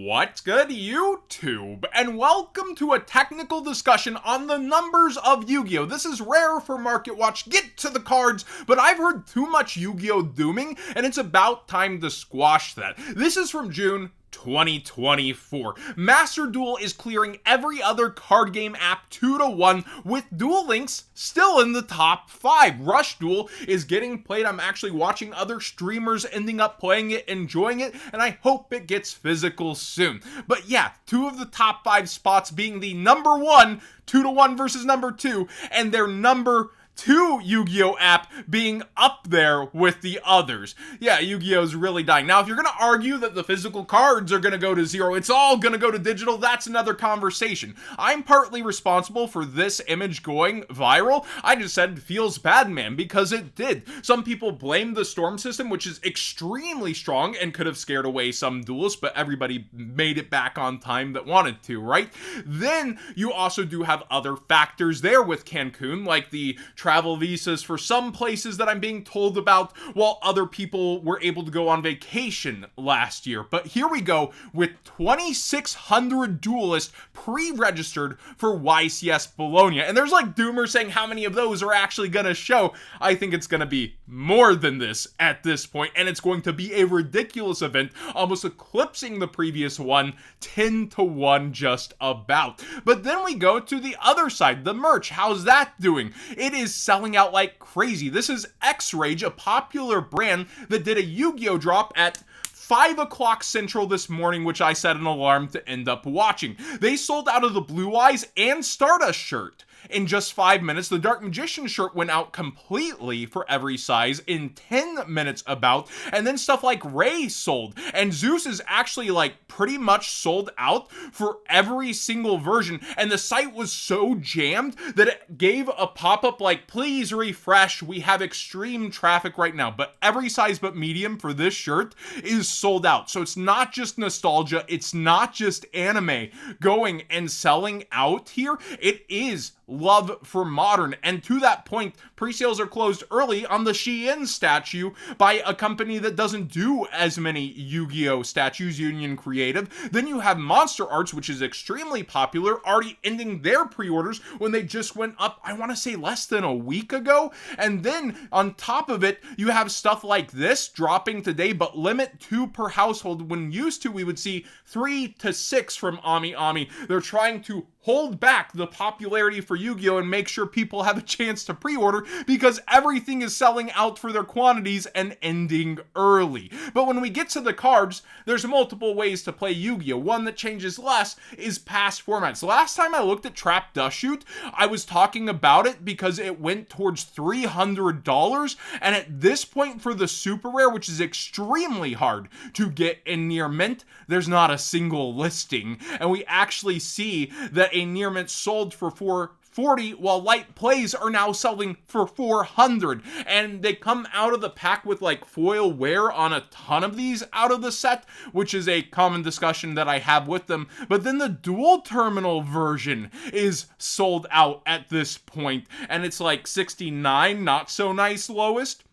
What's good, YouTube? And welcome to a technical discussion on the numbers of Yu-Gi-Oh! This is rare for Market Watch, get to the cards, but I've heard too much Yu-Gi-Oh! Dooming, and it's about time to squash that. This is from June 2024. Master Duel is clearing every other card game app 2-1, with Duel Links still in the top 5. Rush Duel is getting played. I'm actually watching other streamers ending up playing it, enjoying it, and I hope it gets physical soon. But yeah, 2 of the top 5 spots being the number 1, 2-1 versus number 2, and their number 2 Yu-Gi-Oh! App being up there with the others. Yeah, Yu-Gi-Oh's really dying. Now, if you're gonna argue that the physical cards are gonna go to 0, it's all gonna go to digital, that's another conversation. I'm partly responsible for this image going viral. I just said feels bad, man, because it did. Some people blame the storm system, which is extremely strong and could have scared away some duelists, but everybody made it back on time that wanted to, right? Then you also do have other factors there with Cancun, like the travel visas for some places that I'm being told about, while other people were able to go on vacation last year. But here we go with 2,600 duelists pre-registered for YCS Bologna. And there's like doomers saying how many of those are actually gonna show. I think it's gonna be more than this at this point, and it's going to be a ridiculous event, almost eclipsing the previous one, 10-1 just about. But then we go to the other side, the merch. How's that doing? It is selling out like crazy. This is X-Rage, a popular brand that did a Yu-Gi-Oh! Drop at 5 o'clock Central this morning, which I set an alarm to end up watching. They sold out of the Blue Eyes and Stardust shirt in just 5 minutes. The Dark Magician shirt went out completely for every size in 10 minutes about, and then stuff like Ray sold, and Zeus is actually like pretty much sold out for every single version, and the site was so jammed that it gave a pop-up like, please refresh, we have extreme traffic right now. But every size but medium for this shirt is sold out. So it's not just nostalgia, it's not just anime going and selling out here, it is love for modern. And to that point, pre-sales are closed early on the Shein statue by a company that doesn't do as many Yu-Gi-Oh! Statues, Union Creative. Then you have Monster Arts, which is extremely popular, already ending their pre-orders when they just went up, I want to say less than a week ago. And then on top of it, you have stuff like this dropping today, but limit 2 per household, when used to we would see 3 to 6 from Ami Ami. They're trying to hold back the popularity for Yu-Gi-Oh! And make sure people have a chance to pre-order, because everything is selling out for their quantities and ending early. But when we get to the cards, there's multiple ways to play Yu-Gi-Oh! One that changes less is past formats. Last time I looked at Trap Dust Shoot, I was talking about it because it went towards $300, and at this point for the super rare, which is extremely hard to get in near mint, there's not a single listing, and we actually see that a near mint sold for $440, while light plays are now selling for $400, and they come out of the pack with like foil wear on a ton of these out of the set, which is a common discussion that I have with them. But then the dual terminal version is sold out at this point, and it's like 69, not so nice lowest.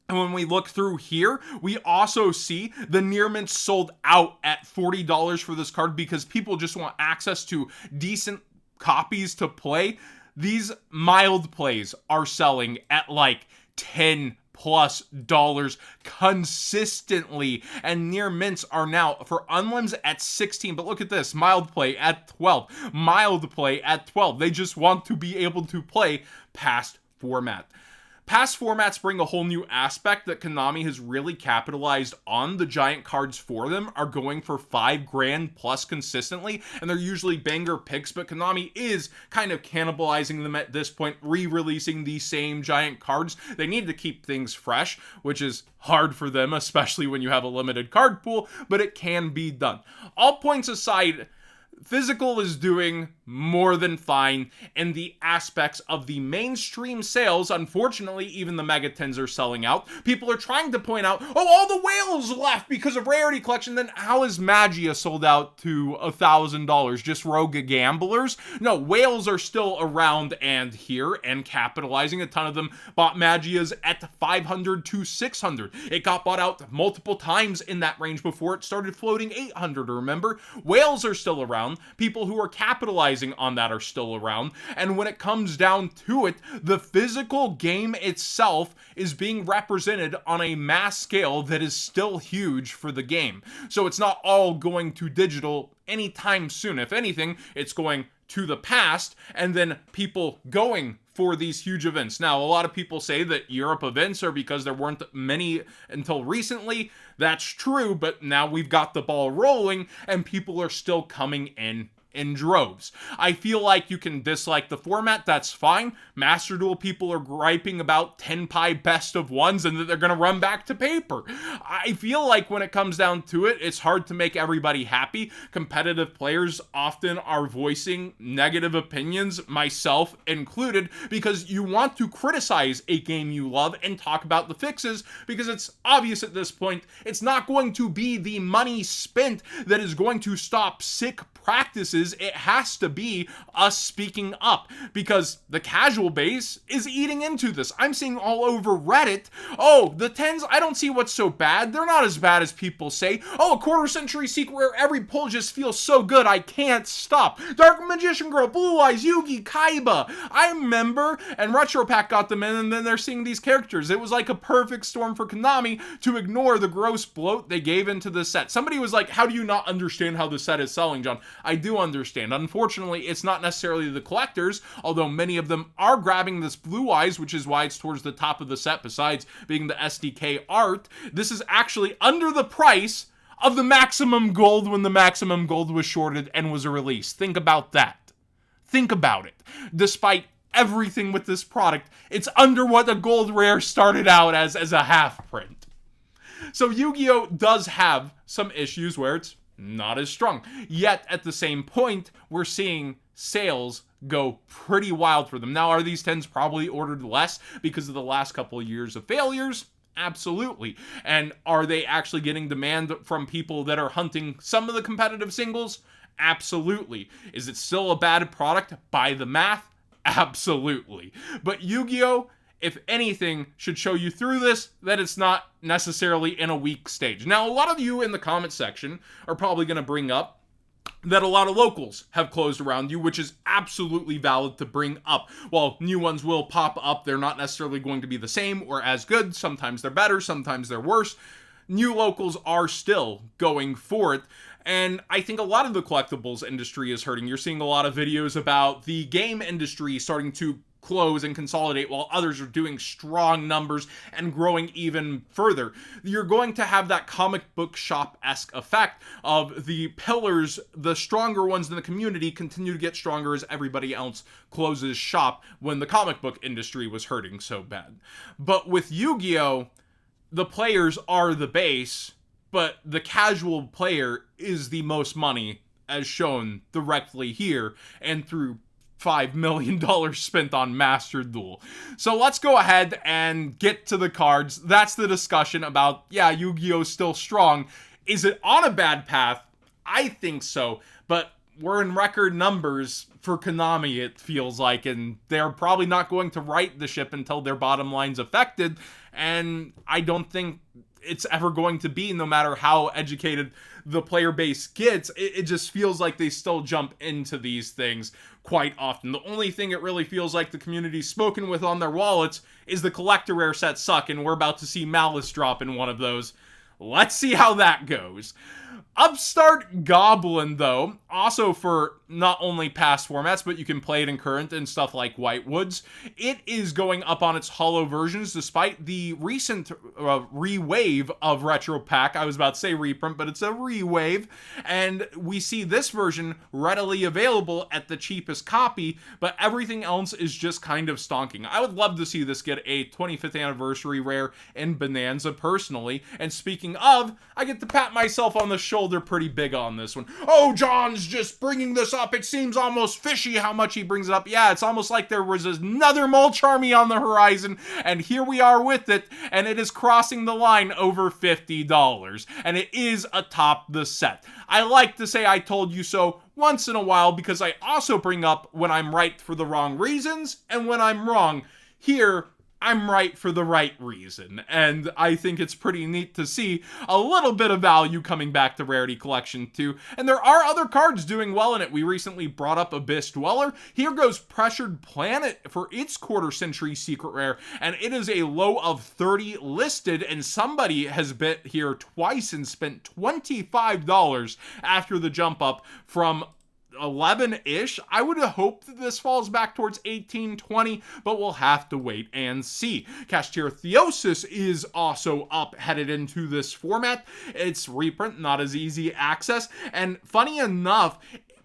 And when we look through here, we also see the near mint sold out at $40 for this card, because people just want access to decent copies to play. These mild plays are selling at like $10+ consistently, and near mints are now for unlims at 16. But look at this, mild play at 12, mild play at 12. They just want to be able to play past format. Past formats bring a whole new aspect that Konami has really capitalized on. The giant cards for them are going for $5,000 plus consistently, and they're usually banger picks, but Konami is kind of cannibalizing them at this point, re-releasing these same giant cards. They need to keep things fresh, which is hard for them, especially when you have a limited card pool, but it can be done. All points aside, Physical is doing more than fine in the aspects of the mainstream sales. Unfortunately, even the Mega 10s are selling out. People are trying to point out, oh, all the whales left because of Rarity Collection. Then how is Magia sold out to $1,000? Just rogue gamblers? No, whales are still around and here and capitalizing. A ton of them bought Magias at 500 to 600. It got bought out multiple times in that range before it started floating 800. Remember, whales are still around. People who are capitalizing on that are still around. And when it comes down to it, the physical game itself is being represented on a mass scale that is still huge for the game. So it's not all going to digital anytime soon. If anything, it's going to the past, and then people going for these huge events. Now, a lot of people say that Europe events are because there weren't many until recently. That's true, but now we've got the ball rolling, and people are still coming in droves. I feel like you can dislike the format, that's fine. Master Duel people are griping about 10 pie best of ones and that they're going to run back to paper. I feel like when it comes down to it, it's hard to make everybody happy. Competitive players often are voicing negative opinions, myself included, because you want to criticize a game you love and talk about the fixes, because it's obvious at this point, it's not going to be the money spent that is going to stop sick practices. It has to be us speaking up, because the casual base is eating into this. I'm seeing all over Reddit, oh, the 10s, I don't see what's so bad. They're not as bad as people say. Oh, a quarter century secret where every pull just feels so good, I can't stop. Dark Magician Girl, Blue Eyes, Yugi, Kaiba. I remember, and Retro Pack got them in, and then they're seeing these characters. It was like a perfect storm for Konami to ignore the gross bloat they gave into the set. Somebody was like, how do you not understand how the set is selling, John? I do understand. Unfortunately, it's not necessarily the collectors, although many of them are grabbing this Blue Eyes, which is why it's towards the top of the set, besides being the SDK art. This is actually under the price of the Maximum Gold when the Maximum Gold was shorted and was released. Think about that. Think about it. Despite everything with this product, it's under what the Gold Rare started out as a half print. So Yu-Gi-Oh! Does have some issues where it's not as strong. Yet, at the same point, we're seeing sales go pretty wild for them. Now, are these 10s probably ordered less because of the last couple of years of failures? Absolutely. And are they actually getting demand from people that are hunting some of the competitive singles? Absolutely. Is it still a bad product by the math? Absolutely. But Yu-Gi-Oh!, if anything, should show you through this that it's not necessarily in a weak stage. Now, a lot of you in the comment section are probably going to bring up that a lot of locals have closed around you, which is absolutely valid to bring up. While new ones will pop up, they're not necessarily going to be the same or as good. Sometimes they're better, sometimes they're worse. New locals are still going for it. And I think a lot of the collectibles industry is hurting. You're seeing a lot of videos about the game industry starting to close and consolidate while others are doing strong numbers and growing even further. You're going to have that comic book shop-esque effect of the pillars, the stronger ones in the community, continue to get stronger as everybody else closes shop when the comic book industry was hurting so bad. But with Yu-Gi-Oh!, the players are the base, but the casual player is the most money, as shown directly here and through $5 million spent on Master Duel. So let's go ahead and get to the cards. That's the discussion about, yeah, Yu-Gi-Oh's still strong. Is it on a bad path? I think so, but we're in record numbers for Konami, it feels like, and they're probably not going to right the ship until their bottom line's affected, and I don't think it's ever going to be, no matter how educated the player base gets. It just feels like they still jump into these things quite often. The only thing it really feels like the community's spoken with on their wallets is the collector rare sets suck, and we're about to see Malice drop in one of those. Let's see how that goes. Upstart Goblin, though, also for not only past formats, but you can play it in current and stuff like Whitewoods. It is going up on its holo versions despite the recent re-wave of Retro Pack. I was about to say reprint, but it's a re-wave. And we see this version readily available at the cheapest copy, but everything else is just kind of stonking. I would love to see this get a 25th anniversary rare in Bonanza personally. And speaking of, I get to pat myself on the shoulder pretty big on this one. Oh, John's just bringing this up. It seems almost fishy how much he brings it up. Yeah, it's almost like there was another Mulch Army on the horizon, and here we are with it, and it is crossing the line over $50, and it is atop the set. I like to say I told you so once in a while because I also bring up when I'm right for the wrong reasons and when I'm wrong. Here, I'm right for the right reason, and I think it's pretty neat to see a little bit of value coming back to Rarity Collection too. And there are other cards doing well in it. We recently brought up Abyss Dweller. Here goes Pressured Planet for its quarter century secret rare, and it is a low of 30 listed, and somebody has bit here twice and spent $25 after the jump up from 11-ish. I would have hoped that this falls back towards 18, 20, but we'll have to wait and see. Cashier Theosis is also up, headed into this format. It's reprint, not as easy access, and funny enough,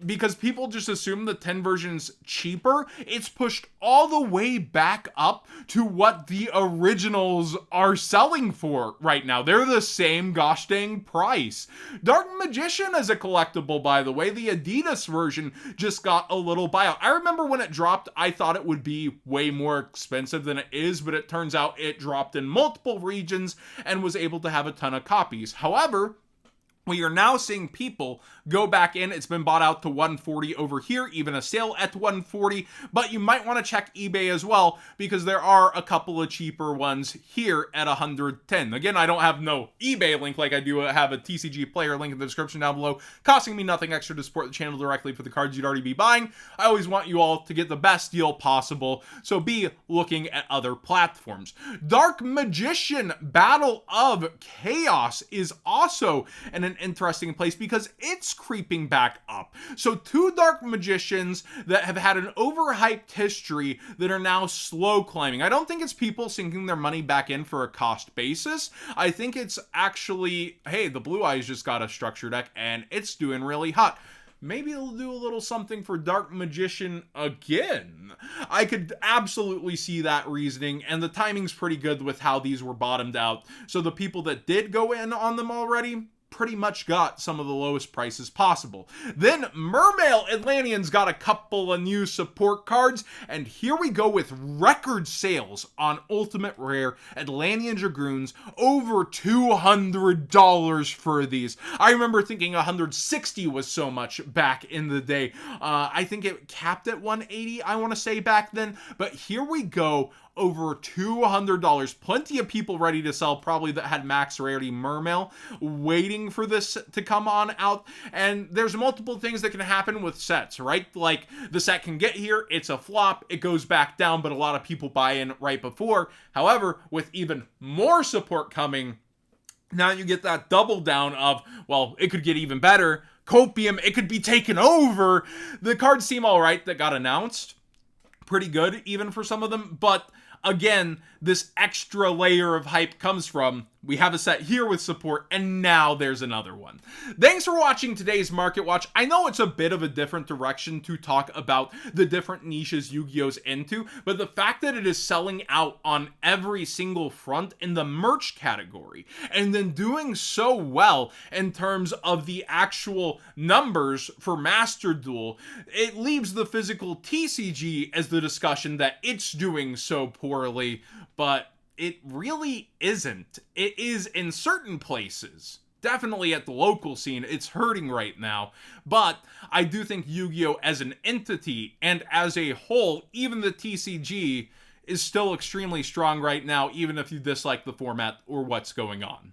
because people just assume the 10 version's cheaper, it's pushed all the way back up to what the originals are selling for right now. They're the same gosh dang price. Dark Magician is a collectible, by the way. The Adidas version just got a little buyout. I remember when it dropped, I thought it would be way more expensive than it is, but it turns out it dropped in multiple regions and was able to have a ton of copies. However, we are now seeing people go back in. It's been bought out to $140 over here, even a sale at $140, but you might want to check eBay as well because there are a couple of cheaper ones here at $110. Again, I don't have no eBay link like I do have a TCG player link in the description down below, costing me nothing extra to support the channel directly for the cards you'd already be buying. I always want you all to get the best deal possible, so be looking at other platforms. Dark Magician Battle of Chaos is also an interesting place because it's creeping back up. So two Dark Magicians that have had an overhyped history that are now slow climbing. I don't think it's people sinking their money back in for a cost basis. I think it's actually, hey, the Blue Eyes just got a structure deck and it's doing really hot. Maybe it'll do a little something for Dark Magician again. I could absolutely see that reasoning, and the timing's pretty good with how these were bottomed out. So the people that did go in on them already pretty much got some of the lowest prices possible. Then Mermail Atlantean's got a couple of new support cards, and here we go with record sales on Ultimate Rare Atlantean Dragoons, over $200 for these. I remember thinking $160 was so much back in the day. I think it capped at $180, I want to say back then, but here we go, over $200. Plenty of people ready to sell, probably that had max rarity Mermail, waiting for this to come on out. And there's multiple things that can happen with sets, right? Like the set can get here, it's a flop, it goes back down, but a lot of people buy in right before. However, with even more support coming, now you get that double down of, well, it could get even better. Copium, it could be taken over. The cards seem all right that got announced. Pretty good, even for some of them, but again, this extra layer of hype comes from, we have a set here with support, and now there's another one. Thanks for watching today's Market Watch. I know it's a bit of a different direction to talk about the different niches Yu-Gi-Oh's into, but the fact that it is selling out on every single front in the merch category, and then doing so well in terms of the actual numbers for Master Duel, it leaves the physical TCG as the discussion that it's doing so poorly, but it really isn't. It is in certain places. Definitely at the local scene, it's hurting right now. But I do think Yu-Gi-Oh! As an entity and as a whole, even the TCG, is still extremely strong right now, even if you dislike the format or what's going on.